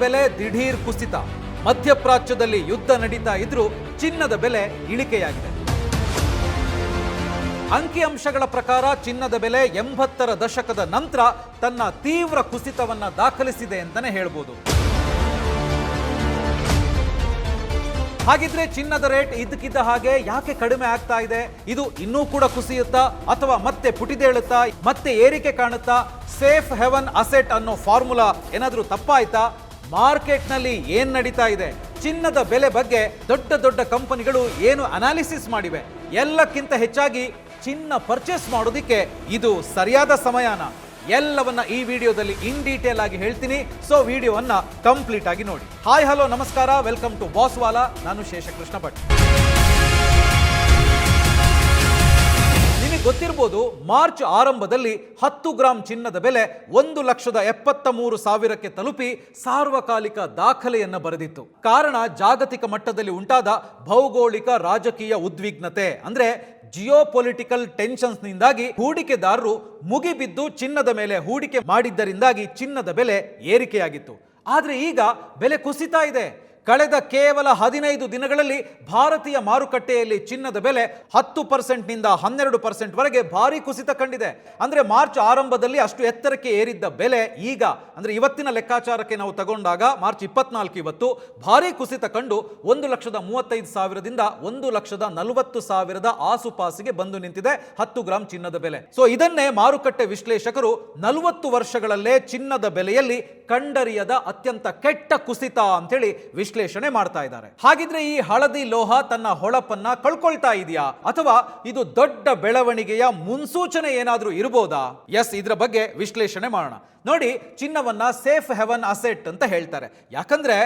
ಬೆಲೆ ದಿಢೀರ್ ಕುಸಿತ. ಮಧ್ಯಪ್ರಾಚ್ಯದಲ್ಲಿ ಯುದ್ಧ ನಡೀತಾ ಇದ್ರೂ ಚಿನ್ನದ ಬೆಲೆ ಇಳಿಕೆಯಾಗಿದೆ. ಅಂಕಿಅಂಶಗಳ ಪ್ರಕಾರ ಚಿನ್ನದ ಬೆಲೆ 80ರ ದಶಕದ ನಂತರ ತನ್ನ ತೀವ್ರ ಕುಸಿತವನ್ನ ದಾಖಲಿಸಿದೆ ಅಂತಾನೆ ಹೇಳ್ಬೋದು. ಹಾಗಿದ್ರೆ ಚಿನ್ನದ ರೇಟ್ ಇದ್ದಕ್ಕಿದ್ದ ಹಾಗೆ ಯಾಕೆ ಕಡಿಮೆ ಆಗ್ತಾ ಇದೆ? ಇದು ಇನ್ನೂ ಕೂಡ ಕುಸಿಯುತ್ತಾ ಅಥವಾ ಮತ್ತೆ ಪುಟಿದೇಳುತ್ತಾ, ಮತ್ತೆ ಏರಿಕೆ ಕಾಣುತ್ತಾ? ಸೇಫ್ ಹೆವನ್ ಅಸೆಟ್ ಅನ್ನೋ ಫಾರ್ಮುಲಾ ಏನಾದ್ರೂ ತಪ್ಪಾಯ್ತಾ? ಮಾರ್ಕೆಟ್ನಲ್ಲಿ ಏನ್ ನಡೀತಾ ಇದೆ? ಚಿನ್ನದ ಬೆಲೆ ಬಗ್ಗೆ ದೊಡ್ಡ ದೊಡ್ಡ ಕಂಪನಿಗಳು ಏನು ಅನಾಲಿಸಿಸ್ ಮಾಡಿವೆ? ಎಲ್ಲಕ್ಕಿಂತ ಹೆಚ್ಚಾಗಿ ಚಿನ್ನ ಪರ್ಚೇಸ್ ಮಾಡೋದಿಕ್ಕೆ ಇದು ಸರಿಯಾದ ಸಮಯನ? ಎಲ್ಲವನ್ನ ಈ ವಿಡಿಯೋದಲ್ಲಿ ಇನ್ ಡೀಟೇಲ್ ಆಗಿ ಹೇಳ್ತೀನಿ. ಸೊ ವಿಡಿಯೋವನ್ನ ಕಂಪ್ಲೀಟ್ ಆಗಿ ನೋಡಿ. ಹಾಯ್ ಹಲೋ ನಮಸ್ಕಾರ, ವೆಲ್ಕಮ್ ಟು ಬಾಸ್ ವಾಲಾ. ನಾನು ಶೇಷಕೃಷ್ಣ ಭಟ್. ನಿಮಗೆ ಗೊತ್ತಿರಬಹುದು, ಮಾರ್ಚ್ ಆರಂಭದಲ್ಲಿ 10 ಗ್ರಾಂ ಚಿನ್ನದ ಬೆಲೆ 1,73,000ಕ್ಕೆ ತಲುಪಿ ಸಾರ್ವಕಾಲಿಕ ದಾಖಲೆಯನ್ನ ಬರೆದಿತ್ತು. ಕಾರಣ ಜಾಗತಿಕ ಮಟ್ಟದಲ್ಲಿ ಉಂಟಾದ ಭೌಗೋಳಿಕ ರಾಜಕೀಯ ಉದ್ವಿಗ್ನತೆ, ಅಂದ್ರೆ ಜಿಯೋಪೊಲಿಟಿಕಲ್ ಟೆನ್ಷನ್ಸ್ ನಿಂದಾಗಿ ಹೂಡಿಕೆದಾರರು ಮುಗಿಬಿದ್ದು ಚಿನ್ನದ ಮೇಲೆ ಹೂಡಿಕೆ ಮಾಡಿದ್ದರಿಂದಾಗಿ ಚಿನ್ನದ ಬೆಲೆ ಏರಿಕೆಯಾಗಿತ್ತು. ಆದ್ರೆ ಈಗ ಬೆಲೆ ಕುಸಿತಾ ಇದೆ. ಕಳೆದ ಕೇವಲ 15 ದಿನಗಳಲ್ಲಿ ಭಾರತೀಯ ಮಾರುಕಟ್ಟೆಯಲ್ಲಿ ಚಿನ್ನದ ಬೆಲೆ 10% ನಿಂದ 12% ವರೆಗೆ ಭಾರಿ ಕುಸಿತ ಕಂಡಿದೆ. ಅಂದ್ರೆ ಮಾರ್ಚ್ ಆರಂಭದಲ್ಲಿ ಅಷ್ಟು ಎತ್ತರಕ್ಕೆ ಏರಿದ್ದ ಬೆಲೆ ಈಗ ಅಂದ್ರೆ ಇವತ್ತಿನ ಲೆಕ್ಕಾಚಾರಕ್ಕೆ ನಾವು ತಗೊಂಡಾಗ ಮಾರ್ಚ್ 24 ಇವತ್ತು ಭಾರಿ ಕುಸಿತ ಕಂಡು 1,35,000ದಿಂದ 1,40,000 ಆಸುಪಾಸಿಗೆ ಬಂದು ನಿಂತಿದೆ 10 ಗ್ರಾಂ ಚಿನ್ನದ ಬೆಲೆ. ಸೊ ಇದನ್ನೇ ಮಾರುಕಟ್ಟೆ ವಿಶ್ಲೇಷಕರು 40 ವರ್ಷಗಳಲ್ಲೇ ಚಿನ್ನದ ಬೆಲೆಯಲ್ಲಿ ಕಂಡರಿಯದ ಅತ್ಯಂತ ಕೆಟ್ಟ ಕುಸಿತ ಅಂತೇಳಿ ವಿಶ್ಲೇಷಣೆ ಮಾಡ್ತಾ ಇದ್ದಾರೆ. ಹಾಗಿದ್ರೆ ಈ ಹಳದಿ ಲೋಹ ತನ್ನ ಹೊಳಪನ್ನ ಕಳ್ಕೊಳ್ತಾ ಇದೆಯಾ ಅಥವಾ ಇದು ದೊಡ್ಡ ಬೆಳವಣಿಗೆಯ ಮುನ್ಸೂಚನೆ ಏನಾದ್ರೂ ಇರಬಹುದಾ? ಎಸ್, ಇದರ ಬಗ್ಗೆ ವಿಶ್ಲೇಷಣೆ ಮಾಡೋಣ. ನೋಡಿ, ಚಿನ್ನವನ್ನ ಸೇಫ್ ಹೆವನ್ ಅಸೆಟ್ ಅಂತ ಹೇಳ್ತಾರೆ. ಯಾಕಂದ್ರೆ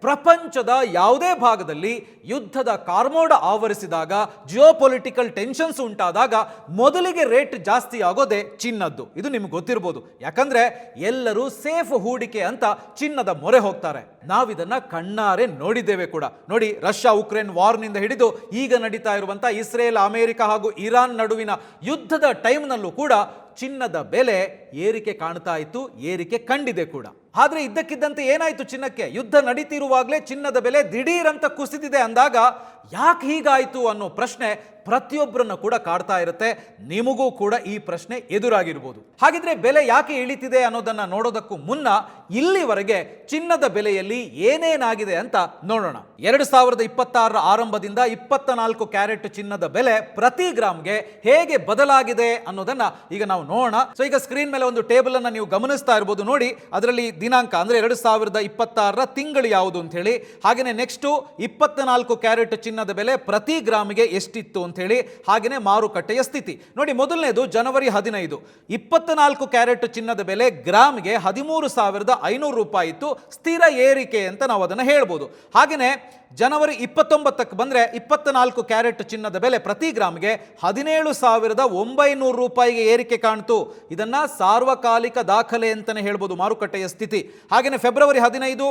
ಪ್ರಪಂಚದ ಯಾವುದೇ ಭಾಗದಲ್ಲಿ ಯುದ್ಧದ ಕಾರ್ಮೋಡ ಆವರಿಸಿದಾಗ, ಜಿಯೋಪೊಲಿಟಿಕಲ್ ಟೆನ್ಷನ್ಸ್ ಉಂಟಾದಾಗ ಮೊದಲಿಗೆ ರೇಟ್ ಜಾಸ್ತಿ ಆಗೋದೇ ಚಿನ್ನದ್ದು. ಇದು ನಿಮ್ಗೆ ಗೊತ್ತಿರಬಹುದು. ಯಾಕಂದ್ರೆ ಎಲ್ಲರೂ ಸೇಫ್ ಹೂಡಿಕೆ ಅಂತ ಚಿನ್ನದ ಮೊರೆ ಹೋಗ್ತಾರೆ. ನಾವಿದನ್ನ ಕಣ್ಣಾರೆ ನೋಡಿದ್ದೇವೆ ಕೂಡ. ನೋಡಿ, ರಷ್ಯಾ ಉಕ್ರೇನ್ ವಾರ್ನಿಂದ ಹಿಡಿದು ಈಗ ನಡೀತಾ ಇರುವಂತಹ ಇಸ್ರೇಲ್, ಅಮೆರಿಕ ಹಾಗೂ ಇರಾನ್ ನಡುವಿನ ಯುದ್ಧದ ಟೈಮ್ನಲ್ಲೂ ಕೂಡ ಚಿನ್ನದ ಬೆಲೆ ಏರಿಕೆ ಕಾಣ್ತಾ ಇತ್ತು, ಏರಿಕೆ ಕಂಡಿದೆ ಕೂಡ. ಆದ್ರೆ ಇದ್ದಕ್ಕಿದ್ದಂತೆ ಏನಾಯ್ತು ಚಿನ್ನಕ್ಕೆ? ಯುದ್ಧ ನಡೀತಿರುವಾಗಲೇ ಚಿನ್ನದ ಬೆಲೆ ದಿಢೀರ್ ಅಂತ ಕುಸಿದಿದೆ ಅಂದಾಗ ಯಾಕೆ ಹೀಗಾಯ್ತು ಅನ್ನೋ ಪ್ರಶ್ನೆ ಪ್ರತಿಯೊಬ್ಬರನ್ನ ಕೂಡ ಕಾಡ್ತಾ ಇರುತ್ತೆ. ನಿಮಗೂ ಕೂಡ ಈ ಪ್ರಶ್ನೆ ಎದುರಾಗಿರ್ಬೋದು. ಹಾಗಿದ್ರೆ ಬೆಲೆ ಯಾಕೆ ಇಳಿತಿದೆ ಅನ್ನೋದನ್ನ ನೋಡೋದಕ್ಕೂ ಮುನ್ನ ಇಲ್ಲಿವರೆಗೆ ಚಿನ್ನದ ಬೆಲೆಯಲ್ಲಿ ಏನೇನಾಗಿದೆ ಅಂತ ನೋಡೋಣ. 2026ರ ಆರಂಭದಿಂದ 24 ಕ್ಯಾರೆಟ್ ಚಿನ್ನದ ಬೆಲೆ ಪ್ರತಿ ಗ್ರಾಮ್ಗೆ ಹೇಗೆ ಬದಲಾಗಿದೆ ಅನ್ನೋದನ್ನ ಈಗ ನಾವು ನೋಡೋಣ. ಸೊ ಈಗ ಸ್ಕ್ರೀನ್ ಮೇಲೆ ಒಂದು ಟೇಬಲ್ ಅನ್ನ ನೀವು ಗಮನಿಸ್ತಾ ಇರಬಹುದು. ನೋಡಿ, ಅದರಲ್ಲಿ ದಿನಾಂಕ ಅಂದ್ರೆ 2026ರ ತಿಂಗಳು ಯಾವುದು ಅಂತ ಹೇಳಿ, ಹಾಗೇನೆ ನೆಕ್ಸ್ಟ್ 24 ಕ್ಯಾರೆಟ್ ಚಿನ್ನದ ಬೆಲೆ ಪ್ರತಿ ಗ್ರಾಮಿಗೆ ಎಷ್ಟಿತ್ತು ಅಂತ ಹೇಳಿ, ಹಾಗೇನೆ ಮಾರುಕಟ್ಟೆಯ ಸ್ಥಿತಿ. ನೋಡಿ, ಮೊದಲನೇದು ಜನವರಿ 15, 24 ಕ್ಯಾರೆಟ್ ಚಿನ್ನದ ಬೆಲೆ ಗ್ರಾಮ್ಗೆ 13,500 ರೂಪಾಯಿ ಇತ್ತು. ಸ್ಥಿರ ಏರಿಕೆ ಅಂತ ನಾವು ಅದನ್ನು ಹೇಳ್ಬೋದು. ಹಾಗೇನೆ ಜನವರಿ 29ಕ್ಕೆ ಬಂದ್ರೆ 24 ಕ್ಯಾರೆಟ್ ಚಿನ್ನದ ಬೆಲೆ ಪ್ರತಿ ಗ್ರಾಮ್ಗೆ 17,900 ರೂಪಾಯಿಗೆ ಏರಿಕೆ ಕಾಣ್ತು. ಇದನ್ನ ಸಾರ್ವಕಾಲಿಕ ದಾಖಲೆ ಅಂತಾನೆ ಹೇಳ್ಬೋದು, ಮಾರುಕಟ್ಟೆಯ ಸ್ಥಿತಿ. ಹಾಗೇನೆ ಫೆಬ್ರವರಿ 15,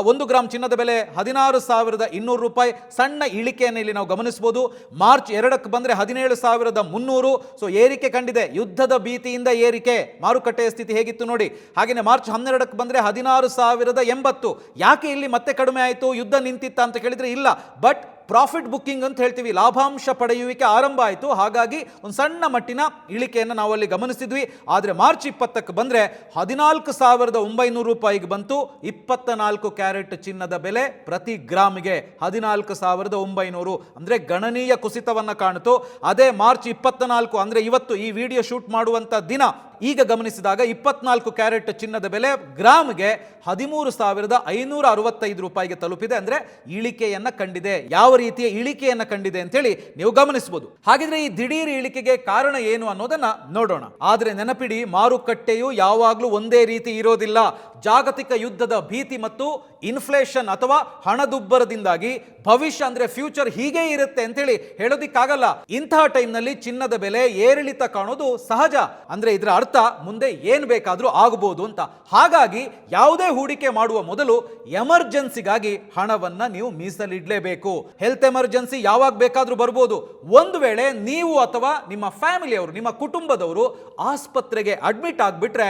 1 ಗ್ರಾಮ್ ಚಿನ್ನದ ಬೆಲೆ 16,200 ರೂಪಾಯಿ, ಸಣ್ಣ ಇಳಿಕೆಯನ್ನು ಇಲ್ಲಿ ನಾವು ಗಮನಿಸಬಹುದು. ಮಾರ್ಚ್ 2ಕ್ಕೆ ಬಂದ್ರೆ 17,300. ಸೊ ಏರಿಕೆ ಕಂಡಿದೆ. ಯುದ್ಧದ ಭೀತಿಯಿಂದ ಏರಿಕೆ. ಮಾರುಕಟ್ಟೆಯ ಸ್ಥಿತಿ ಹೇಗಿತ್ತು ನೋಡಿ. ಹಾಗೇನೆ ಮಾರ್ಚ್ 12ಕ್ಕೆ ಬಂದ್ರೆ 16,080. ಯಾಕೆ ಇಲ್ಲಿ ಮತ್ತೆ ಕಡಿಮೆ ಆಯಿತು? ಯುದ್ಧ ನಿಂತಿತ್ತ ಅಂತ ಕೇಳಿದ್ರೆ ಇಲ್ಲ, ಬಟ್ ಪ್ರಾಫಿಟ್ ಬುಕ್ಕಿಂಗ್ ಅಂತ ಹೇಳ್ತೀವಿ, ಲಾಭಾಂಶ ಪಡೆಯುವಿಕೆ ಆರಂಭ ಆಯಿತು. ಹಾಗಾಗಿ ಒಂದು ಸಣ್ಣ ಮಟ್ಟಿನ ಇಳಿಕೆಯನ್ನು ನಾವು ಅಲ್ಲಿ ಗಮನಿಸಿದ್ವಿ. ಆದರೆ ಮಾರ್ಚ್ 20ಕ್ಕೆ ಬಂದರೆ 14,900 ರೂಪಾಯಿಗೆ ಬಂತು 24 ಕ್ಯಾರೆಟ್ ಚಿನ್ನದ ಬೆಲೆ ಪ್ರತಿ ಗ್ರಾಮಿಗೆ 14,900. ಅಂದರೆ ಗಣನೀಯ ಕುಸಿತವನ್ನು ಕಾಣಿತು. ಅದೇ ಮಾರ್ಚ್ 24 ಅಂದರೆ ಇವತ್ತು ಈ ವಿಡಿಯೋ ಶೂಟ್ ಮಾಡುವಂಥ ದಿನ, ಈಗ ಗಮನಿಸಿದಾಗ 24 ಕ್ಯಾರೆಟ್ ಚಿನ್ನದ ಬೆಲೆ ಗ್ರಾಮ್ಗೆ 13,565 ರೂಪಾಯಿಗೆ ತಲುಪಿದೆ. ಅಂದ್ರೆ ಇಳಿಕೆಯನ್ನ ಕಂಡಿದೆ. ಯಾವ ರೀತಿಯ ಇಳಿಕೆಯನ್ನ ಕಂಡಿದೆ ಅಂತೇಳಿ ನೀವು ಗಮನಿಸಬಹುದು. ಹಾಗಿದ್ರೆ ಈ ದಿಢೀರ್ ಇಳಿಕೆಗೆ ಕಾರಣ ಏನು ಅನ್ನೋದನ್ನ ನೋಡೋಣ. ಆದ್ರೆ ನೆನಪಿಡಿ, ಮಾರುಕಟ್ಟೆಯು ಯಾವಾಗ್ಲೂ ಒಂದೇ ರೀತಿ ಇರೋದಿಲ್ಲ. ಜಾಗತಿಕ ಯುದ್ಧದ ಭೀತಿ ಮತ್ತು ಇನ್ಫ್ಲೇಷನ್ ಅಥವಾ ಹಣದುಬ್ಬರದಿಂದಾಗಿ ಭವಿಷ್ಯ ಅಂದ್ರೆ ಫ್ಯೂಚರ್ ಹೀಗೆ ಇರುತ್ತೆ ಅಂತೇಳಿ ಹೇಳೋದಿಕ್ಕಾಗಲ್ಲ. ಇಂತಹ ಟೈಮ್ನಲ್ಲಿ ಚಿನ್ನದ ಬೆಲೆ ಏರಿಳಿತ ಕಾಣೋದು ಸಹಜ. ಅಂದ್ರೆ ಇದರ ಅರ್ಥ ಮುಂದೆ ಏನ್ ಬೇಕಾದ್ರೂ ಆಗಬಹುದು ಅಂತ. ಹಾಗಾಗಿ ಯಾವುದೇ ಹೂಡಿಕೆ ಮಾಡುವ ಮೊದಲು ಎಮರ್ಜೆನ್ಸಿಗಾಗಿ ಹಣವನ್ನ ನೀವು ಮೀಸಲಿಡಲೇಬೇಕು. ಹೆಲ್ತ್ ಎಮರ್ಜೆನ್ಸಿ ಯಾವಾಗ ಬೇಕಾದ್ರೂ ಬರ್ಬೋದು. ಒಂದು ವೇಳೆ ನೀವು ಅಥವಾ ನಿಮ್ಮ ಫ್ಯಾಮಿಲಿಯವರು, ನಿಮ್ಮ ಕುಟುಂಬದವರು ಆಸ್ಪತ್ರೆಗೆ ಅಡ್ಮಿಟ್ ಆಗ್ಬಿಟ್ರೆ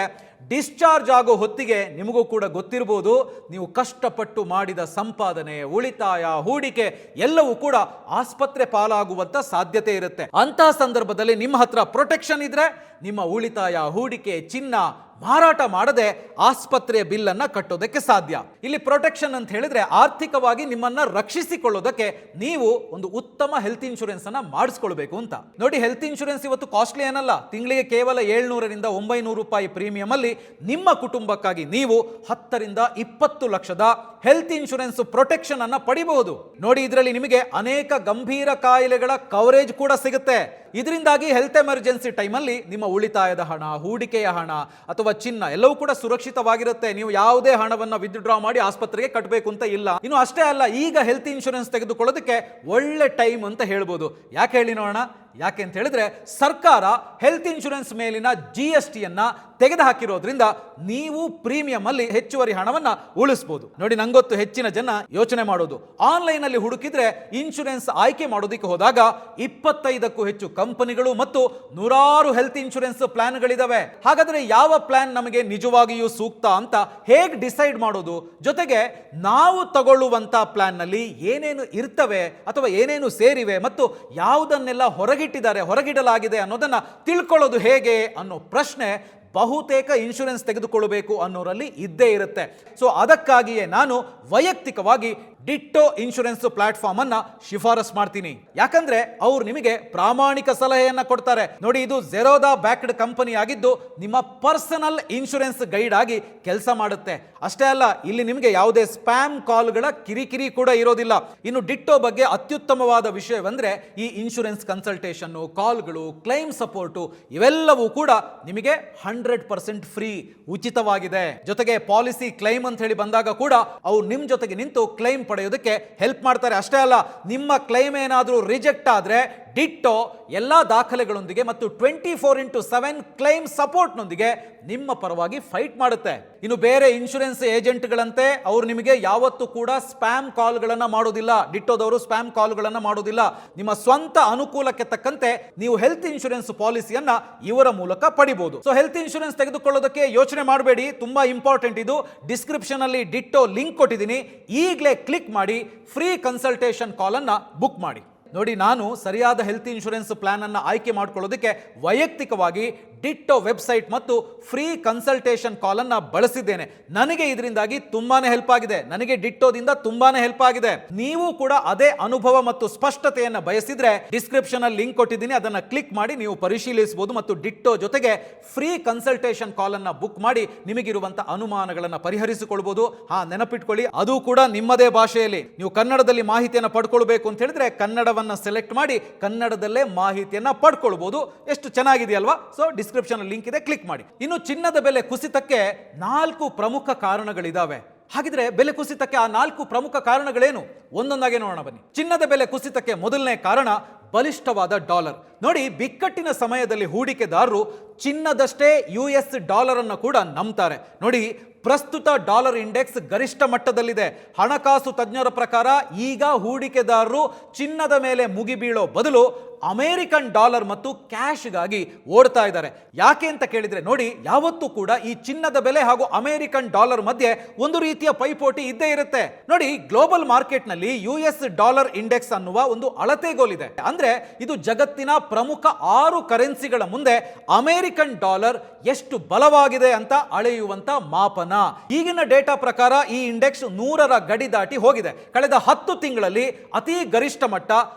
ಡಿಸ್ಚಾರ್ಜ್ ಆಗೋ ಹೊತ್ತಿಗೆ ನಿಮಗೂ ಕೂಡ ಗೊತ್ತಿರಬಹುದು, ನೀವು ಕಷ್ಟ ಕಷ್ಟಪಟ್ಟು ಮಾಡಿದ ಸಂಪಾದನೆ, ಉಳಿತಾಯ, ಹೂಡಿಕೆ ಎಲ್ಲವೂ ಕೂಡ ಆಸ್ಪತ್ರೆ ಪಾಲಾಗುವಂತ ಸಾಧ್ಯತೆ ಇರುತ್ತೆ. ಅಂತಹ ಸಂದರ್ಭದಲ್ಲಿ ನಿಮ್ಮ ಹತ್ರ ಪ್ರೊಟೆಕ್ಷನ್ ಇದ್ರೆ ನಿಮ್ಮ ಉಳಿತಾಯ, ಹೂಡಿಕೆ, ಚಿನ್ನ ಮಾರಾಟ ಮಾಡದೆ ಆಸ್ಪತ್ರೆಯ ಬಿಲ್ ಅನ್ನ ಕಟ್ಟೋದಕ್ಕೆ ಸಾಧ್ಯ. ಇಲ್ಲಿ ಪ್ರೊಟೆಕ್ಷನ್ ಅಂತ ಹೇಳಿದ್ರೆ ಆರ್ಥಿಕವಾಗಿ ನಿಮ್ಮನ್ನ ರಕ್ಷಿಸಿಕೊಳ್ಳೋದಕ್ಕೆ ನೀವು ಒಂದು ಉತ್ತಮ ಹೆಲ್ತ್ ಇನ್ಶೂರೆನ್ಸ್ ಅನ್ನ ಮಾಡಿಸ್ಕೊಳ್ಬೇಕು ಅಂತ. ನೋಡಿ, ಹೆಲ್ತ್ ಇನ್ಶೂರೆನ್ಸ್ ಇವತ್ತು ಕಾಸ್ಟ್ಲಿ ಏನಲ್ಲ. ತಿಂಗಳಿಗೆ ಕೇವಲ 700 ರಿಂದ 900 ರೂಪಾಯಿ ಪ್ರೀಮಿಯಂ ಅಲ್ಲಿ ನಿಮ್ಮ ಕುಟುಂಬಕ್ಕಾಗಿ ನೀವು 10 ರಿಂದ 20 ಲಕ್ಷದ ಹೆಲ್ತ್ ಇನ್ಶೂರೆನ್ಸ್ ಪ್ರೊಟೆಕ್ಷನ್ ಅನ್ನ ಪಡಿಬಹುದು. ನೋಡಿ, ಇದರಲ್ಲಿ ನಿಮಗೆ ಅನೇಕ ಗಂಭೀರ ಕಾಯಿಲೆಗಳ ಕವರೇಜ್ ಕೂಡ ಸಿಗುತ್ತೆ. ಇದರಿಂದಾಗಿ ಹೆಲ್ತ್ ಎಮರ್ಜೆನ್ಸಿ ಟೈಮಲ್ಲಿ ನಿಮ್ಮ ಉಳಿತಾಯದ ಹಣ, ಹೂಡಿಕೆಯ ಹಣ ಅಥವಾ ಚಿನ್ನ ಎಲ್ಲವೂ ಕೂಡ ಸುರಕ್ಷಿತವಾಗಿರುತ್ತೆ. ನೀವು ಯಾವುದೇ ಹಣವನ್ನು ವಿತ್ಡ್ರಾ ಮಾಡಿ ಆಸ್ಪತ್ರೆಗೆ ಕಟ್ಟಬೇಕು ಅಂತ ಇಲ್ಲ. ಇನ್ನು ಅಷ್ಟೇ ಅಲ್ಲ, ಈಗ ಹೆಲ್ತ್ ಇನ್ಶೂರೆನ್ಸ್ ತೆಗೆದುಕೊಳ್ಳೋದಕ್ಕೆ ಒಳ್ಳೆ ಟೈಮ್ ಅಂತ ಹೇಳ್ಬೋದು. ಯಾಕೆ ಹೇಳಿ ನೋಡೋಣ. ಯಾಕೆ ಅಂತ ಹೇಳಿದ್ರೆ ಸರ್ಕಾರ ಹೆಲ್ತ್ ಇನ್ಶೂರೆನ್ಸ್ ಮೇಲಿನ GST ಅನ್ನ ತೆಗೆದು ಹಾಕಿರೋದ್ರಿಂದ ನೀವು ಪ್ರೀಮಿಯಂ ಅಲ್ಲಿ ಹೆಚ್ಚುವರಿ ಹಣವನ್ನ ಉಳಿಸಬಹುದು. ನೋಡಿ, ನಂಗೊತ್ತು ಹೆಚ್ಚಿನ ಜನ ಯೋಚನೆ ಮಾಡೋದು ಆನ್ಲೈನ್ ಅಲ್ಲಿ ಹುಡುಕಿದ್ರೆ ಇನ್ಶೂರೆನ್ಸ್ ಆಯ್ಕೆ ಮಾಡೋದಕ್ಕೆ ಹೋದಾಗ 25ಕ್ಕೂ ಹೆಚ್ಚು ಕಂಪನಿಗಳು ಮತ್ತು ನೂರಾರು ಹೆಲ್ತ್ ಇನ್ಶೂರೆನ್ಸ್ ಪ್ಲಾನ್ಗಳಿದಾವೆ. ಹಾಗಾದ್ರೆ ಯಾವ ಪ್ಲಾನ್ ನಮಗೆ ನಿಜವಾಗಿಯೂ ಸೂಕ್ತ ಅಂತ ಹೇಗೆ ಡಿಸೈಡ್ ಮಾಡೋದು? ಜೊತೆಗೆ ನಾವು ತಗೊಳ್ಳುವಂತ ಪ್ಲಾನ್ ನಲ್ಲಿ ಏನೇನು ಇರ್ತವೆ ಅಥವಾ ಏನೇನು ಸೇರಿವೆ ಮತ್ತು ಯಾವುದನ್ನೆಲ್ಲ ಹೊರಗಿಡಲಾಗಿದೆ ಅನ್ನೋದನ್ನ ತಿಳ್ಕೊಳ್ಳೋದು ಹೇಗೆ ಅನ್ನೋ ಪ್ರಶ್ನೆ ಬಹುತೇಕ ಇನ್ಶೂರೆನ್ಸ್ ತೆಗೆದುಕೊಳ್ಳಬೇಕು ಅನ್ನೋರಲ್ಲಿ ಇದ್ದೇ ಇರುತ್ತೆ. ಸೊ ಅದಕ್ಕಾಗಿಯೇ ನಾನು ವೈಯಕ್ತಿಕವಾಗಿ ಡಿಟ್ಟೋ ಇನ್ಶೂರೆನ್ಸ್ ಪ್ಲಾಟ್ಫಾರ್ಮ್ ಅನ್ನ ಶಿಫಾರಸ್ ಮಾಡ್ತೀನಿ. ಯಾಕಂದ್ರೆ ಅವರು ನಿಮಗೆ ಪ್ರಾಮಾಣಿಕ ಸಲಹೆಯನ್ನ ಕೊಡ್ತಾರೆ. ನೋಡಿ, ಇದು ಝೆರೋದಾ ಬ್ಯಾಕ್ಡ್ ಕಂಪನಿ ಆಗಿದ್ದು ನಿಮ್ಮ ಪರ್ಸನಲ್ ಇನ್ಶೂರೆನ್ಸ್ ಗೈಡ್ ಆಗಿ ಕೆಲಸ ಮಾಡುತ್ತೆ. ಅಷ್ಟೇ ಅಲ್ಲ, ಇಲ್ಲಿ ನಿಮಗೆ ಯಾವುದೇ ಸ್ಪ್ಯಾಮ್ ಕಾಲ್ಗಳ ಕಿರಿಕಿರಿ ಕೂಡ ಇರೋದಿಲ್ಲ. ಇನ್ನು ಡಿಟ್ಟೋ ಬಗ್ಗೆ ಅತ್ಯುತ್ತಮವಾದ ವಿಷಯವೆಂದ್ರೆ ಈ ಇನ್ಶೂರೆನ್ಸ್ ಕನ್ಸಲ್ಟೇಷನ್, ಕಾಲ್ಗಳು, ಕ್ಲೈಮ್ ಸಪೋರ್ಟು ಇವೆಲ್ಲವೂ ಕೂಡ ನಿಮಗೆ 100% ಫ್ರೀ, ಉಚಿತವಾಗಿದೆ. ಜೊತೆಗೆ ಪಾಲಿಸಿ ಕ್ಲೈಮ್ ಅಂತ ಹೇಳಿ ಬಂದಾಗ ಕೂಡ ಅವ್ರು ನಿಮ್ ಜೊತೆಗೆ ನಿಂತು ಕ್ಲೈಮ್ ಪಡೆಯೋದಕ್ಕೆ ಹೆಲ್ಪ್ ಮಾಡ್ತಾರೆ. ಅಷ್ಟೇ ಅಲ್ಲ, ನಿಮ್ಮ ಕ್ಲೈಮ್ ಏನಾದರೂ ರಿಜೆಕ್ಟ್ ಆದ್ರೆ ಡಿಟ್ಟೋ ಎಲ್ಲಾ ದಾಖಲೆಗಳೊಂದಿಗೆ ಮತ್ತು 24x7 ಕ್ಲೈಮ್ ಸಪೋರ್ಟ್ ನೊಂದಿಗೆ ನಿಮ್ಮ ಪರವಾಗಿ ಫೈಟ್ ಮಾಡುತ್ತೆ. ಇನ್ನು ಬೇರೆ ಇನ್ಶೂರೆನ್ಸ್ ಏಜೆಂಟ್ಗಳಂತೆ ಅವರು ನಿಮಗೆ ಯಾವತ್ತೂ ಕೂಡ ಸ್ಪ್ಯಾಮ್ ಕಾಲ್ಗಳನ್ನ ಮಾಡೋದಿಲ್ಲ. ಡಿಟ್ಟೋದವರು ಸ್ಪ್ಯಾಮ್ ಕಾಲ್ಗಳನ್ನ ಮಾಡೋದಿಲ್ಲ. ನಿಮ್ಮ ಸ್ವಂತ ಅನುಕೂಲಕ್ಕೆ ತಕ್ಕಂತೆ ನೀವು ಹೆಲ್ತ್ ಇನ್ಶೂರೆನ್ಸ್ ಪಾಲಿಸಿಯನ್ನ ಇವರ ಮೂಲಕ ಪಡಿಬಹುದು. ಸೊ ಹೆಲ್ತ್ ಇನ್ಶೂರೆನ್ಸ್ ತೆಗೆದುಕೊಳ್ಳೋದಕ್ಕೆ ಯೋಚನೆ ಮಾಡಬೇಡಿ, ತುಂಬಾ ಇಂಪಾರ್ಟೆಂಟ್ ಇದು. ಡಿಸ್ಕ್ರಿಪ್ಷನ್ ಅಲ್ಲಿ ಡಿಟ್ಟೋ ಲಿಂಕ್ ಕೊಟ್ಟಿದ್ದೀನಿ, ಈಗಲೇ ಕ್ಲಿಕ್ ಮಾಡಿ ಫ್ರೀ ಕನ್ಸಲ್ಟೇಷನ್ ಕಾಲ್ ಅನ್ನ ಬುಕ್ ಮಾಡಿ. ನೋಡಿ, ನಾನು ಸರಿಯಾದ ಹೆಲ್ತ್ ಇನ್ಶೂರೆನ್ಸ್ ಪ್ಲಾನ್ ಅನ್ನು ಆಯ್ಕೆ ಮಾಡ್ಕೊಳ್ಳೋದಕ್ಕೆ ವೈಯಕ್ತಿಕವಾಗಿ ಡಿಟ್ಟೋ ವೆಬ್ಸೈಟ್ ಮತ್ತು ಫ್ರೀ ಕನ್ಸಲ್ಟೇಷನ್ ಕಾಲ್ ಅನ್ನ ಬಳಸಿದ್ದೇನೆ. ನನಗೆ ಇದರಿಂದಾಗಿ ತುಂಬಾನೇ ಹೆಲ್ಪ್ ಆಗಿದೆ. ನನಗೆ ಡಿಟ್ಟೋದಿಂದ ತುಂಬಾನೇ ಹೆಲ್ಪ್ ಆಗಿದೆ. ನೀವು ಕೂಡ ಅದೇ ಅನುಭವ ಮತ್ತು ಸ್ಪಷ್ಟತೆಯನ್ನ ಬಯಸಿದ್ರೆ ಡಿಸ್ಕ್ರಿಪ್ಷನ್ ಅಲ್ಲಿ ಲಿಂಕ್ ಕೊಟ್ಟಿದ್ದೀನಿ, ಅದನ್ನ ಕ್ಲಿಕ್ ಮಾಡಿ ನೀವು ಪರಿಶೀಲಿಸಬಹುದು ಮತ್ತು ಡಿಟ್ಟೋ ಜೊತೆಗೆ ಫ್ರೀ ಕನ್ಸಲ್ಟೇಷನ್ ಕಾಲ್ ಅನ್ನ ಬುಕ್ ಮಾಡಿ ನಿಮಗಿರುವಂತಹ ಅನುಮಾನಗಳನ್ನ ಪರಿಹರಿಸಿಕೊಳ್ಳಬಹುದು. ನೆನಪಿಟ್ಕೊಳ್ಳಿ, ಅದು ಕೂಡ ನಿಮ್ಮದೇ ಭಾಷೆಯಲ್ಲಿ. ನೀವು ಕನ್ನಡದಲ್ಲಿ ಮಾಹಿತಿಯನ್ನು ಪಡ್ಕೊಳ್ಬೇಕು ಅಂತ ಹೇಳಿದ್ರೆ ಕನ್ನಡವನ್ನ ಸೆಲೆಕ್ಟ್ ಮಾಡಿ ಕನ್ನಡದಲ್ಲೇ ಮಾಹಿತಿಯನ್ನ ಪಡ್ಕೊಳ್ಬಹುದು. ಎಷ್ಟು ಚೆನ್ನಾಗಿದೆಯಲ್ವಾ? ಸೊ ಡಿಸ್ಕ್ರಿಪ್ಷನ್ ಲಿಂಕ್ ಇದೆ, ಕ್ಲಿಕ್ ಮಾಡಿ. ಇನ್ನು ಚಿನ್ನದ ಬೆಲೆ ಕುಸಿತಕ್ಕೆ 4 ಪ್ರಮುಖ ಕಾರಣಗಳಿದಾವೆ. ಹಾಗಿದ್ರೆ ಬೆಲೆ ಕುಸಿತಕ್ಕೆ ಆ 4 ಪ್ರಮುಖ ಕಾರಣಗಳೇನು? ಒಂದೊಂದಾಗಿ ನೋಡೋಣ ಬನ್ನಿ. ಚಿನ್ನದ ಬೆಲೆ ಕುಸಿತಕ್ಕೆ ಮೊದಲನೇ ಕಾರಣ ಬಲಿಷ್ಠವಾದ ಡಾಲರ್. ನೋಡಿ, ಬಿಕ್ಕಟ್ಟಿನ ಸಮಯದಲ್ಲಿ ಹೂಡಿಕೆದಾರರು ಚಿನ್ನದಷ್ಟೇ US ಡಾಲರ್ ಅನ್ನು ಕೂಡ ನಂಬ್ತಾರೆ. ನೋಡಿ, ಪ್ರಸ್ತುತ ಡಾಲರ್ ಇಂಡೆಕ್ಸ್ ಗರಿಷ್ಠ ಮಟ್ಟದಲ್ಲಿದೆ. ಹಣಕಾಸು ತಜ್ಞರ ಪ್ರಕಾರ ಈಗ ಹೂಡಿಕೆದಾರರು ಚಿನ್ನದ ಮೇಲೆ ಮುಗಿಬೀಳೋ ಬದಲು ಅಮೆರಿಕನ್ ಡಾಲರ್ ಮತ್ತು ಕ್ಯಾಶ್ಗಾಗಿ ಓಡ್ತಾ ಇದ್ದಾರೆ. ಯಾಕೆ ಅಂತ ಕೇಳಿದ್ರೆ, ನೋಡಿ, ಯಾವತ್ತೂ ಕೂಡ ಈ ಚಿನ್ನದ ಬೆಲೆ ಹಾಗೂ ಅಮೆರಿಕನ್ ಡಾಲರ್ ಮಧ್ಯೆ ಒಂದು ರೀತಿಯ ಪೈಪೋಟಿ ಇದ್ದೇ ಇರುತ್ತೆ. ನೋಡಿ, ಗ್ಲೋಬಲ್ ಮಾರ್ಕೆಟ್ ನಲ್ಲಿ US ಡಾಲರ್ ಇಂಡೆಕ್ಸ್ ಅನ್ನುವ ಒಂದು ಅಳತೆಗೋಲಿದೆ. ಅಂದ್ರೆ ಇದು ಜಗತ್ತಿನ ಪ್ರಮುಖ 6 ಕರೆನ್ಸಿಗಳ ಮುಂದೆ ಅಮೆರಿಕನ್ ಡಾಲರ್ ಎಷ್ಟು ಬಲವಾಗಿದೆ ಅಂತ ಅಳೆಯುವಂತ ಮಾಪನ. ಈಗಿನ ಡೇಟಾ ಪ್ರಕಾರ ಈ ಇಂಡೆಕ್ಸ್ 100ರ ಗಡಿ ದಾಟಿ ಹೋಗಿದೆ. ಕಳೆದ 10 ತಿಂಗಳಲ್ಲಿ ಅತಿ ಗರಿಷ್ಠ ಮಟ್ಟ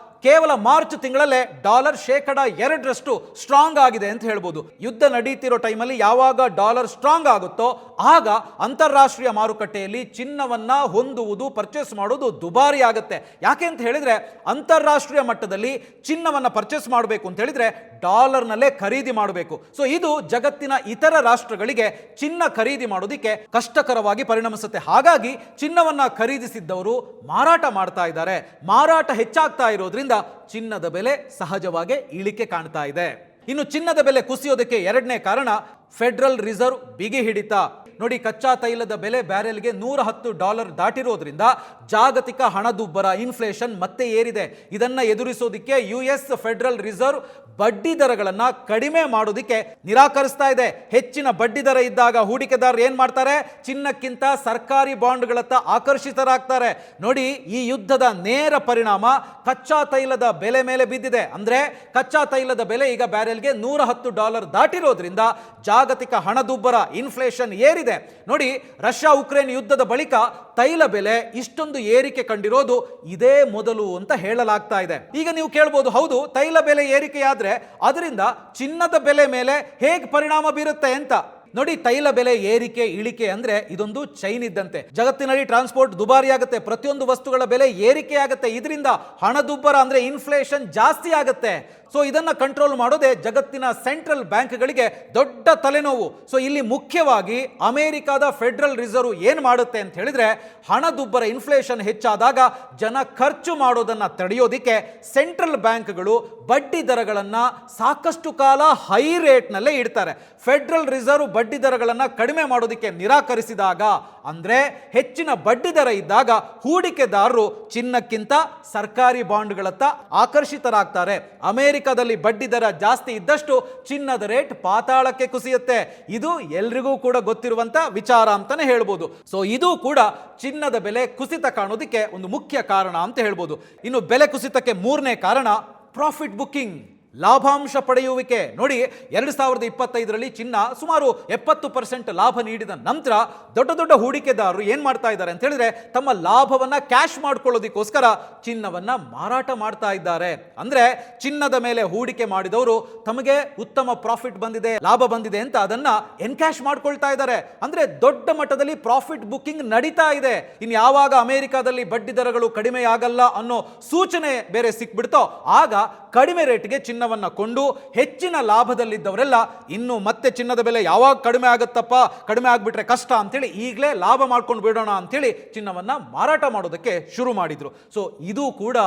ಕೇವಲ ಮಾರ್ಚ್ ತಿಂಗಳಲ್ಲೇ ಡಾಲರ್ 2% ಸ್ಟ್ರಾಂಗ್ ಆಗಿದೆ ಅಂತ ಹೇಳ್ಬೋದು. ಯುದ್ಧ ನಡೀತಿರೋ ಟೈಮಲ್ಲಿ ಯಾವಾಗ ಡಾಲರ್ ಸ್ಟ್ರಾಂಗ್ ಆಗುತ್ತೋ ಆಗ ಅಂತಾರಾಷ್ಟ್ರೀಯ ಮಾರುಕಟ್ಟೆಯಲ್ಲಿ ಚಿನ್ನವನ್ನ ಹೊಂದುವುದು, ಪರ್ಚೇಸ್ ಮಾಡೋದು ದುಬಾರಿ ಆಗುತ್ತೆ. ಯಾಕೆ ಅಂತ ಹೇಳಿದ್ರೆ ಅಂತಾರಾಷ್ಟ್ರೀಯ ಮಟ್ಟದಲ್ಲಿ ಚಿನ್ನವನ್ನ ಪರ್ಚೇಸ್ ಮಾಡಬೇಕು ಅಂತ ಹೇಳಿದ್ರೆ ಡಾಲರ್ನಲ್ಲೇ ಖರೀದಿ ಮಾಡಬೇಕು. ಸೊ ಇದು ಜಗತ್ತಿನ ಇತರ ರಾಷ್ಟ್ರಗಳಿಗೆ ಚಿನ್ನ ಖರೀದಿ ಮಾಡೋದಕ್ಕೆ ಕಷ್ಟಕರವಾಗಿ ಪರಿಣಮಿಸುತ್ತೆ. ಹಾಗಾಗಿ ಚಿನ್ನವನ್ನ ಖರೀದಿಸಿದ್ದವರು ಮಾರಾಟ ಮಾಡ್ತಾ ಇದ್ದಾರೆ. ಮಾರಾಟ ಹೆಚ್ಚಾಗ್ತಾ ಇರೋದ್ರಿಂದ ಚಿನ್ನದ ಬೆಲೆ ಸಹಜವಾಗಿ ಇಳಿಕೆ ಕಾಣ್ತಾ ಇದೆ. ಇನ್ನು ಚಿನ್ನದ ಬೆಲೆ ಕುಸಿಯೋದಕ್ಕೆ ಎರಡನೇ ಕಾರಣ ಫೆಡರಲ್ ರಿಸರ್ವ್ ಬಿಗಿ ಹಿಡಿತ. ನೋಡಿ, ಕಚ್ಚಾ ತೈಲದ ಬೆಲೆ ಬ್ಯಾರೆಲ್ಗೆ $110 ದಾಟಿರೋದ್ರಿಂದ ಜಾಗತಿಕ ಹಣದುಬ್ಬರ ಇನ್ಫ್ಲೇಷನ್ ಮತ್ತೆ ಏರಿದೆ. ಇದನ್ನ ಎದುರಿಸೋದಿಕ್ಕೆ US ಫೆಡರಲ್ ರಿಸರ್ವ್ ಬಡ್ಡಿ ದರಗಳನ್ನ ಕಡಿಮೆ ಮಾಡೋದಿಕ್ಕೆ ನಿರಾಕರಿಸ್ತಾ ಇದೆ. ಹೆಚ್ಚಿನ ಬಡ್ಡಿ ದರ ಇದ್ದಾಗ ಹೂಡಿಕೆದಾರರು ಏನ್ ಮಾಡ್ತಾರೆ? ಚಿನ್ನಕ್ಕಿಂತ ಸರ್ಕಾರಿ ಬಾಂಡ್ಗಳತ್ತ ಆಕರ್ಷಿತರಾಗ್ತಾರೆ. ನೋಡಿ, ಈ ಯುದ್ಧದ ನೇರ ಪರಿಣಾಮ ಕಚ್ಚಾ ತೈಲದ ಬೆಲೆ ಮೇಲೆ ಬಿದ್ದಿದೆ. ಅಂದ್ರೆ ಕಚ್ಚಾ ತೈಲದ ಬೆಲೆ ಈಗ ಬ್ಯಾರೆಲ್ಗೆ $110 ದಾಟಿರೋದ್ರಿಂದ ಜಾಗತಿಕ ಹಣದುಬ್ಬರ ಇನ್ಫ್ಲೇಷನ್ ಏರಿದೆ. ನೋಡಿ, ರಷ್ಯಾ ಉಕ್ರೇನ್ ಯುದ್ಧದ ಬಳಿಕ ತೈಲ ಬೆಲೆ ಇಷ್ಟೊಂದು ಏರಿಕೆ ಕಂಡಿರೋದು ಇದೇ ಮೊದಲು ಅಂತ ಹೇಳಲಾಗ್ತಾ ಇದೆ. ಈಗ ನೀವು ಕೇಳಬಹುದು, ಹೌದು, ತೈಲ ಬೆಲೆ ಏರಿಕೆಯಾದ್ರೆ ಅದರಿಂದ ಚಿನ್ನದ ಬೆಲೆ ಮೇಲೆ ಹೇಗೆ ಪರಿಣಾಮ ಬೀರುತ್ತೆ ಅಂತ. ನೋಡಿ, ತೈಲ ಬೆಲೆ ಏರಿಕೆ ಇಳಿಕೆ ಅಂದ್ರೆ ಇದೊಂದು ಚೈನ್ ಇದ್ದಂತೆ. ಜಗತ್ತಿನಲ್ಲಿ ಟ್ರಾನ್ಸ್ಪೋರ್ಟ್ ದುಬಾರಿ ಆಗುತ್ತೆ, ಪ್ರತಿಯೊಂದು ವಸ್ತುಗಳ ಬೆಲೆ ಏರಿಕೆ ಆಗುತ್ತೆ, ಇದರಿಂದ ಹಣದುಬ್ಬರ ಅಂದ್ರೆ ಇನ್ಫ್ಲೇಷನ್ ಜಾಸ್ತಿ ಆಗುತ್ತೆ. ಸೊ ಇದನ್ನ ಕಂಟ್ರೋಲ್ ಮಾಡೋದೇ ಜಗತ್ತಿನ ಸೆಂಟ್ರಲ್ ಬ್ಯಾಂಕ್ಗಳಿಗೆ ದೊಡ್ಡ ತಲೆನೋವು. ಸೊ ಇಲ್ಲಿ ಮುಖ್ಯವಾಗಿ ಅಮೆರಿಕದ ಫೆಡರಲ್ ರಿಸರ್ವ್ ಏನ್ ಮಾಡುತ್ತೆ ಅಂತ ಹೇಳಿದ್ರೆ, ಹಣದುಬ್ಬರ ಇನ್ಫ್ಲೇಷನ್ ಹೆಚ್ಚಾದಾಗ ಜನ ಖರ್ಚು ಮಾಡೋದನ್ನ ತಡೆಯೋದಿಕ್ಕೆ ಸೆಂಟ್ರಲ್ ಬ್ಯಾಂಕ್ಗಳು ಬಡ್ಡಿ ದರಗಳನ್ನ ಸಾಕಷ್ಟು ಕಾಲ ಹೈ ರೇಟ್ ನಲ್ಲೇ ಇಡ್ತಾರೆ. ಫೆಡರಲ್ ರಿಸರ್ವ್ ಬಡ್ಡಿ ದರಗಳನ್ನ ಕಡಿಮೆ ಮಾಡೋದಿಕ್ಕೆ ನಿರಾಕರಿಸಿದಾಗ, ಅಂದ್ರೆ ಹೆಚ್ಚಿನ ಬಡ್ಡಿ ದರ ಇದ್ದಾಗ ಹೂಡಿಕೆದಾರರು ಚಿನ್ನಕ್ಕಿಂತ ಸರ್ಕಾರಿ ಬಾಂಡ್ಗಳತ್ತ ಆಕರ್ಷಿತರಾಗ್ತಾರೆ. ಅಮೆರಿಕದಲ್ಲಿ ಬಡ್ಡಿ ದರ ಜಾಸ್ತಿ ಇದ್ದಷ್ಟು ಚಿನ್ನದ ರೇಟ್ ಪಾತಾಳಕ್ಕೆ ಕುಸಿಯುತ್ತೆ. ಇದು ಎಲ್ರಿಗೂ ಕೂಡ ಗೊತ್ತಿರುವಂತ ವಿಚಾರ ಅಂತಾನೆ ಹೇಳ್ಬೋದು. ಸೊ ಇದು ಕೂಡ ಚಿನ್ನದ ಬೆಲೆ ಕುಸಿತ ಕಾಣೋದಕ್ಕೆ ಒಂದು ಮುಖ್ಯ ಕಾರಣ ಅಂತ ಹೇಳ್ಬೋದು. ಇನ್ನು ಬೆಲೆ ಕುಸಿತಕ್ಕೆ ಮೂರನೇ ಕಾರಣ ಪ್ರಾಫಿಟ್ ಬುಕ್ಕಿಂಗ್, ಲಾಭಾಂಶ ಪಡೆಯುವಿಕೆ. ನೋಡಿ, 2025ರಲ್ಲಿ ಚಿನ್ನ ಸುಮಾರು 70% ಲಾಭ ನೀಡಿದ ನಂತರ ದೊಡ್ಡ ದೊಡ್ಡ ಹೂಡಿಕೆದಾರರು ಏನ್ ಮಾಡ್ತಾ ಇದ್ದಾರೆ ಅಂತ ಹೇಳಿದ್ರೆ, ತಮ್ಮ ಲಾಭವನ್ನ ಕ್ಯಾಶ್ ಮಾಡ್ಕೊಳ್ಳೋದಕ್ಕೋಸ್ಕರ ಚಿನ್ನವನ್ನ ಮಾರಾಟ ಮಾಡ್ತಾ ಇದ್ದಾರೆ. ಅಂದ್ರೆ ಚಿನ್ನದ ಮೇಲೆ ಹೂಡಿಕೆ ಮಾಡಿದವರು ತಮಗೆ ಉತ್ತಮ ಪ್ರಾಫಿಟ್ ಬಂದಿದೆ, ಲಾಭ ಬಂದಿದೆ ಅಂತ ಅದನ್ನ ಎನ್ಕ್ಯಾಶ್ ಮಾಡ್ಕೊಳ್ತಾ ಇದ್ದಾರೆ. ಅಂದ್ರೆ ದೊಡ್ಡ ಮಟ್ಟದಲ್ಲಿ ಪ್ರಾಫಿಟ್ ಬುಕ್ಕಿಂಗ್ ನಡೀತಾ ಇದೆ. ಇನ್ ಯಾವಾಗ ಅಮೆರಿಕದಲ್ಲಿ ಬಡ್ಡಿ ದರಗಳು ಕಡಿಮೆ ಆಗಲ್ಲ ಅನ್ನೋ ಸೂಚನೆ ಬೇರೆ ಸಿಕ್ಬಿಡ್ತೋ, ಆಗ ಕಡಿಮೆ ರೇಟ್ಗೆ ಚಿನ್ನವನ್ನ ಕೊಂಡು ಹೆಚ್ಚಿನ ಲಾಭದಲ್ಲಿದ್ದವರೆಲ್ಲ ಇನ್ನು ಮತ್ತೆ ಚಿನ್ನದ ಬೆಲೆ ಯಾವಾಗ ಕಡಿಮೆ ಆಗುತ್ತಪ್ಪ, ಕಡಿಮೆ ಆಗ್ಬಿಟ್ರೆ ಕಷ್ಟ ಅಂತೇಳಿ ಈಗಲೇ ಲಾಭ ಮಾಡ್ಕೊಂಡು ಬಿಡೋಣ ಅಂತೇಳಿ ಚಿನ್ನವನ್ನ ಮಾರಾಟ ಮಾಡೋದಕ್ಕೆ ಶುರು ಮಾಡಿದ್ರು. ಸೊ ಇದು ಕೂಡ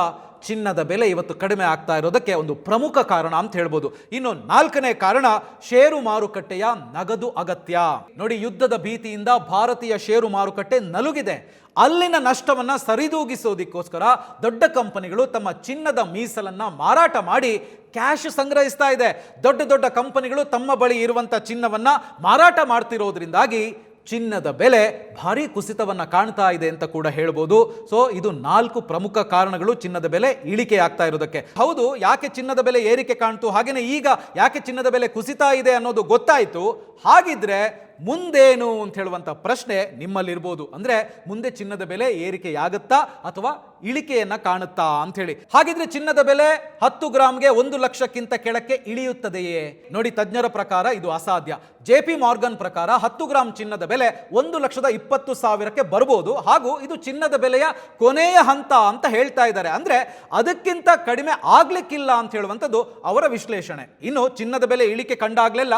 ಚಿನ್ನದ ಬೆಲೆ ಇವತ್ತು ಕಡಿಮೆ ಆಗ್ತಾ ಇರೋದಕ್ಕೆ ಒಂದು ಪ್ರಮುಖ ಕಾರಣ ಅಂತ ಹೇಳ್ಬೋದು. ಇನ್ನು ನಾಲ್ಕನೇ ಕಾರಣ ಷೇರು ಮಾರುಕಟ್ಟೆಯ ನಗದು ಅಗತ್ಯ. ನೋಡಿ, ಯುದ್ಧದ ಭೀತಿಯಿಂದ ಭಾರತೀಯ ಷೇರು ಮಾರುಕಟ್ಟೆ ನಲುಗಿದೆ. ಅಲ್ಲಿನ ನಷ್ಟವನ್ನ ಸರಿದೂಗಿಸೋದಕ್ಕೋಸ್ಕರ ದೊಡ್ಡ ಕಂಪನಿಗಳು ತಮ್ಮ ಚಿನ್ನದ ಮೀಸಲನ್ನ ಮಾರಾಟ ಮಾಡಿ ಕ್ಯಾಶ್ ಸಂಗ್ರಹಿಸ್ತಾ ಇದೆ. ದೊಡ್ಡ ದೊಡ್ಡ ಕಂಪನಿಗಳು ತಮ್ಮ ಬಳಿ ಇರುವಂತ ಚಿನ್ನವನ್ನ ಮಾರಾಟ ಮಾಡ್ತಿರೋದ್ರಿಂದಾಗಿ ಚಿನ್ನದ ಬೆಲೆ ಭಾರಿ ಕುಸಿತವನ್ನ ಕಾಣ್ತಾ ಇದೆ ಅಂತ ಕೂಡ ಹೇಳ್ಬೋದು. ಸೊ ಇದು 4 ಪ್ರಮುಖ ಕಾರಣಗಳು ಚಿನ್ನದ ಬೆಲೆ ಇಳಿಕೆ ಆಗ್ತಾ ಇರೋದಕ್ಕೆ. ಹೌದು, ಯಾಕೆ ಚಿನ್ನದ ಬೆಲೆ ಏರಿಕೆ ಕಾಣ್ತು, ಹಾಗೇನೆ ಈಗ ಯಾಕೆ ಚಿನ್ನದ ಬೆಲೆ ಕುಸಿತಾ ಇದೆ ಅನ್ನೋದು ಗೊತ್ತಾಯ್ತು. ಹಾಗಿದ್ರೆ ಮುಂದೇನು ಅಂತ ಹೇಳುವಂತ ಪ್ರಶ್ನೆ ನಿಮ್ಮಲ್ಲಿರ್ಬೋದು. ಅಂದ್ರೆ ಮುಂದೆ ಚಿನ್ನದ ಬೆಲೆ ಏರಿಕೆಯಾಗುತ್ತಾ ಅಥವಾ ಇಳಿಕೆಯನ್ನ ಕಾಣುತ್ತಾ ಅಂತ ಹೇಳಿ. ಹಾಗಿದ್ರೆ ಚಿನ್ನದ ಬೆಲೆ 10 ಗ್ರಾಮ್ಗೆ 1 ಲಕ್ಷಕ್ಕಿಂತ ಕೆಳಕ್ಕೆ ಇಳಿಯುತ್ತದೆಯೇ? ನೋಡಿ, ತಜ್ಞರ ಪ್ರಕಾರ ಇದು ಅಸಾಧ್ಯ. JP ಮಾರ್ಗನ್ ಪ್ರಕಾರ 10 ಗ್ರಾಮ್ ಚಿನ್ನದ ಬೆಲೆ 1,20,000ಕ್ಕೆ ಬರಬಹುದು. ಹಾಗೂ ಇದು ಚಿನ್ನದ ಬೆಲೆಯ ಕೊನೆಯ ಹಂತ ಅಂತ ಹೇಳ್ತಾ ಇದ್ದಾರೆ. ಅಂದ್ರೆ ಅದಕ್ಕಿಂತ ಕಡಿಮೆ ಆಗ್ಲಿಕ್ಕಿಲ್ಲ ಅಂತ ಹೇಳುವಂಥದ್ದು ಅವರ ವಿಶ್ಲೇಷಣೆ. ಇನ್ನು ಚಿನ್ನದ ಬೆಲೆ ಇಳಿಕೆ ಕಂಡಾಗ್ಲೆಲ್ಲ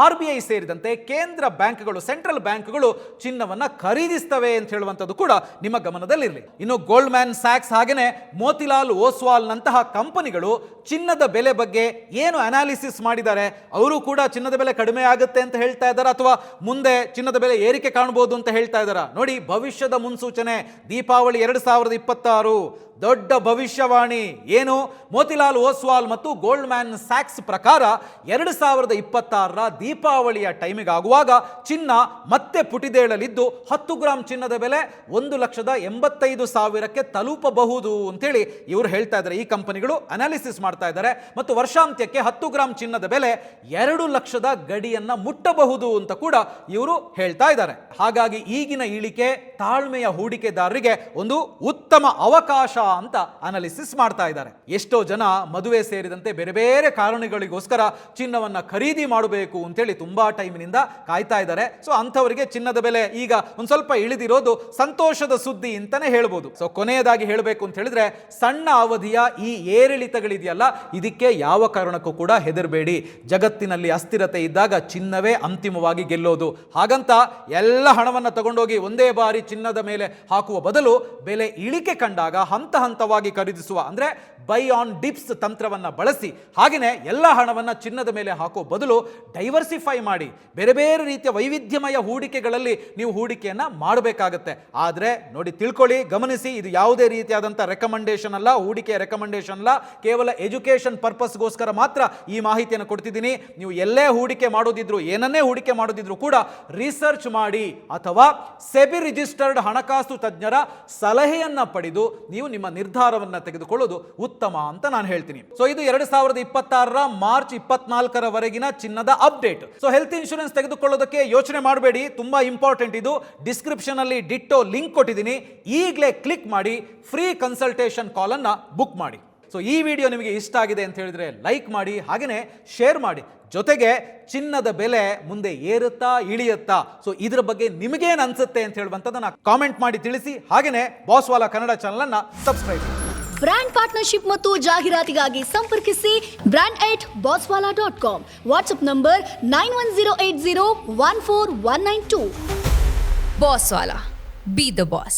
RBI ಸೇರಿದಂತೆ ಕೇಂದ್ರ ಬ್ಯಾಂಕ್ಗಳು, ಸೆಂಟ್ರಲ್ ಬ್ಯಾಂಕ್ಗಳು ಚಿನ್ನವನ್ನ ಖರೀದಿಸ್ತವೆ ಅಂತ ಹೇಳುವಂಥದ್ದು ಕೂಡ ನಿಮ್ಮ ಗಮನದಲ್ಲಿರಲಿ. ಇನ್ನು ಗೋಲ್ಡ್ಮ್ಯಾನ್ ಸ್ಯಾಕ್ಸ್ ಹಾಗೇನೆ ಮೋತಿಲಾಲ್ ಓಸ್ವಾಲ್ ನಂತಹ ಕಂಪನಿಗಳು ಚಿನ್ನದ ಬೆಲೆ ಬಗ್ಗೆ ಏನು ಅನಾಲಿಸಿಸ್ ಮಾಡಿದ್ದಾರೆ, ಅವರು ಕೂಡ ಚಿನ್ನದ ಬೆಲೆ ಕಡಿಮೆ ಆಗುತ್ತೆ ಅಂತ ಹೇಳ್ತಾ ಇದ್ದಾರೆ ಅಥವಾ ಮುಂದೆ ಚಿನ್ನದ ಬೆಲೆ ಏರಿಕೆ ಕಾಣಬಹುದು ಅಂತ ಹೇಳ್ತಾ ಇದ್ದಾರೆ. ನೋಡಿ, ಭವಿಷ್ಯದ ಮುನ್ಸೂಚನೆ ದೀಪಾವಳಿ 2026 ದೊಡ್ಡ ಭವಿಷ್ಯವಾಣಿ ಏನು? ಮೋತಿಲಾಲ್ ಓಸ್ವಾಲ್ ಮತ್ತು ಗೋಲ್ಡ್ಮ್ಯಾನ್ ಸ್ಯಾಕ್ಸ್ ಪ್ರಕಾರ 2026ರ ದೀಪಾವಳಿಯ ಟೈಮಿಗೆ ಆಗುವಾಗ ಚಿನ್ನ ಮತ್ತೆ ಪುಟಿದೇಳಲಿದ್ದು 10 ಗ್ರಾಮ್ ಚಿನ್ನದ ಬೆಲೆ 1,85,000ಕ್ಕೆ ತಲುಪಬಹುದು ಅಂತೇಳಿ ಇವರು ಹೇಳ್ತಾ ಇದ್ದಾರೆ. ಈ ಕಂಪನಿಗಳು ಅನಾಲಿಸಿಸ್ ಮಾಡ್ತಾ ಇದ್ದಾರೆ. ಮತ್ತು ವರ್ಷಾಂತ್ಯಕ್ಕೆ 10 ಗ್ರಾಮ್ ಚಿನ್ನದ ಬೆಲೆ 2 ಲಕ್ಷದ ಗಡಿಯನ್ನ ಮುಟ್ಟಬಹುದು ಅಂತ ಕೂಡ ಇವರು ಹೇಳ್ತಾ ಇದ್ದಾರೆ. ಹಾಗಾಗಿ ಈಗಿನ ಇಳಿಕೆ ತಾಳ್ಮೆಯ ಹೂಡಿಕೆದಾರರಿಗೆ ಒಂದು ಉತ್ತಮ ಅವಕಾಶ ಅಂತ ಅನಾಲಿಸಿಸ್ ಮಾಡ್ತಾ ಇದ್ದಾರೆ. ಎಷ್ಟೋ ಜನ ಮದುವೆ ಸೇರಿದಂತೆ ಬೇರೆ ಬೇರೆ ಕಾರಣಗಳಿಗೋಸ್ಕರ ಚಿನ್ನವನ್ನ ಖರೀದಿ ಮಾಡಬೇಕು ಅಂತೇಳಿ ತುಂಬಾ ಟೈಮಿನಿಂದ ಕಾಯ್ತಾ ಇದ್ದಾರೆ. ಸೊ ಅಂಥವರಿಗೆ ಚಿನ್ನದ ಬೆಲೆ ಈಗ ಒಂದ್ ಸ್ವಲ್ಪ ಇಳಿದಿರೋದು ಸಂತೋಷದ ಸುದ್ದಿ ಅಂತಾನೆ ಹೇಳ್ಬೋದು. ಸೊ ಕೊನೆಯದಾಗಿ ಹೇಳಬೇಕು ಅಂತ ಹೇಳಿದ್ರೆ, ಸಣ್ಣ ಅವಧಿಯ ಈ ಏರಿಳಿತಗಳಿದೆಯಲ್ಲ, ಇದಕ್ಕೆ ಯಾವ ಕಾರಣಕ್ಕೂ ಕೂಡ ಹೆದರಬೇಡಿ. ಜಗತ್ತಿನಲ್ಲಿ ಅಸ್ಥಿರತೆ ಇದ್ದಾಗ ಚಿನ್ನವೇ ಅಂತಿಮವಾಗಿ ಗೆಲ್ಲೋದು. ಹಾಗಂತ ಎಲ್ಲ ಹಣವನ್ನ ತಗೊಂಡೋಗಿ ಒಂದೇ ಬಾರಿ ಚಿನ್ನದ ಮೇಲೆ ಹಾಕುವ ಬದಲು ಬೆಲೆ ಇಳಿಕೆ ಕಂಡಾಗ ಹಂತ ಹಂತವಾಗಿ ಖರೀದಿಸುವ ಅಂದ್ರೆ ಬೈ ಆನ್ ಡಿಪ್ಸ್ ತಂತ್ರವನ್ನ ಬಳಸಿ ಹಾಗೆಯೇ ಎಲ್ಲ ಹಣವನ್ನ ಚಿನ್ನದ ಮೇಲೆ ಹಾಕೋ ಬದಲು ಡೈವರ್ಸಿಫೈ ಮಾಡಿ ಬೇರೆ ಬೇರೆ ರೀತಿಯ ವೈವಿಧ್ಯಮಯ ಹೂಡಿಕೆಗಳಲ್ಲಿ ನೀವು ಹೂಡಿಕೆಯನ್ನ ಮಾಡಬೇಕಾಗುತ್ತೆ. ಆದ್ರೆ ನೋಡಿ, ತಿಳ್ಕೊಳ್ಳಿ, ಗಮನಿಸಿ, ಇದು ಯಾವುದೇ ರೀತಿಯಾದಂಥ ರೆಕಮೆಂಡೇಶನ್ ಅಲ್ಲ, ಹೂಡಿಕೆಯ ರೆಕಮೆಂಡೇಶನ್ ಅಲ್ಲ, ಕೇವಲ ಎಜುಕೇಶನ್ ಪರ್ಪಸ್ಗೋಸ್ಕರ ಮಾತ್ರ ಈ ಮಾಹಿತಿಯನ್ನು ಕೊಡ್ತಿದ್ದೀನಿ. ನೀವು ಎಲ್ಲೇ ಹೂಡಿಕೆ ಮಾಡೋದಿದ್ರು, ಏನನ್ನೇ ಹೂಡಿಕೆ ಮಾಡೋದಿದ್ರು ಕೂಡ ರಿಸರ್ಚ್ ಮಾಡಿ ಅಥವಾ ಸೆಬಿ ರಿಜಿಸ್ಟರ್ಡ್ ಹಣಕಾಸು ತಜ್ಞರ ಸಲಹೆಯನ್ನ ಪಡೆದು ನೀವು ನಿಮ್ಮ ನಿರ್ಧಾರವನ್ನ ತೆಗೆದುಕೊಳ್ಳೋದು ಉತ್ತಮ ಅಂತ ನಾನು ಹೇಳ್ತೀನಿ. ಸೊ ಇದು 2026 ಮಾರ್ಚ್ 24 ಚಿನ್ನದ ಅಪ್ಡೇಟ್. ಸೊ ಹೆಲ್ತ್ ಇನ್ಶೂರೆನ್ಸ್ ತೆಗೆದುಕೊಳ್ಳೋದಕ್ಕೆ ಯೋಚನೆ ಮಾಡಬೇಡಿ, ತುಂಬಾ ಇಂಪಾರ್ಟೆಂಟ್ ಇದು. ಡಿಸ್ಕ್ರಿಪ್ಷನ್ ಅಲ್ಲಿ ಡಿಟ್ಟೋ ಲಿಂಕ್ ಕೊಟ್ಟಿದ್ದೀನಿ, ಈಗಲೇ ಕ್ಲಿಕ್ ಮಾಡಿ ಫ್ರೀ ಕನ್ಸಲ್ಟೇಷನ್ ಕಾಲ್ ಅನ್ನ ಬುಕ್ ಮಾಡಿ. ಸೊ ಈ ವಿಡಿಯೋ ನಿಮಗೆ ಇಷ್ಟ ಆಗಿದೆ ಅಂತ ಹೇಳಿದ್ರೆ ಲೈಕ್ ಮಾಡಿ, ಹಾಗೆಯೇ ಶೇರ್ ಮಾಡಿ. ಜೊತೆಗೆ ಚಿನ್ನದ ಬೆಲೆ ಮುಂದೆ ಏರುತ್ತಾ ಇಳಿಯುತ್ತಾ, ಸೊ ಇದ್ರ ಬಗ್ಗೆ ನಿಮಗೇನು ಅನ್ಸುತ್ತೆ ಅಂತ ಹೇಳುವಂಥದ್ದನ್ನ ಕಾಮೆಂಟ್ ಮಾಡಿ ತಿಳಿಸಿ. ಹಾಗೆಯೇ ಬಾಸ್ವಾಲಾ ಕನ್ನಡ ಚಾನಲ್ ಅನ್ನ ಸಬ್ಸ್ಕ್ರೈಬ್ ಮಾಡಿ. ಬ್ರ್ಯಾಂಡ್ ಪಾರ್ಟ್ನರ್ಶಿಪ್ ಮತ್ತು ಜಾಹೀರಾತಿಗಾಗಿ ಸಂಪರ್ಕಿಸಿ brand@bosswala.com. WhatsApp number 9108014192. Bosswala. Be the boss.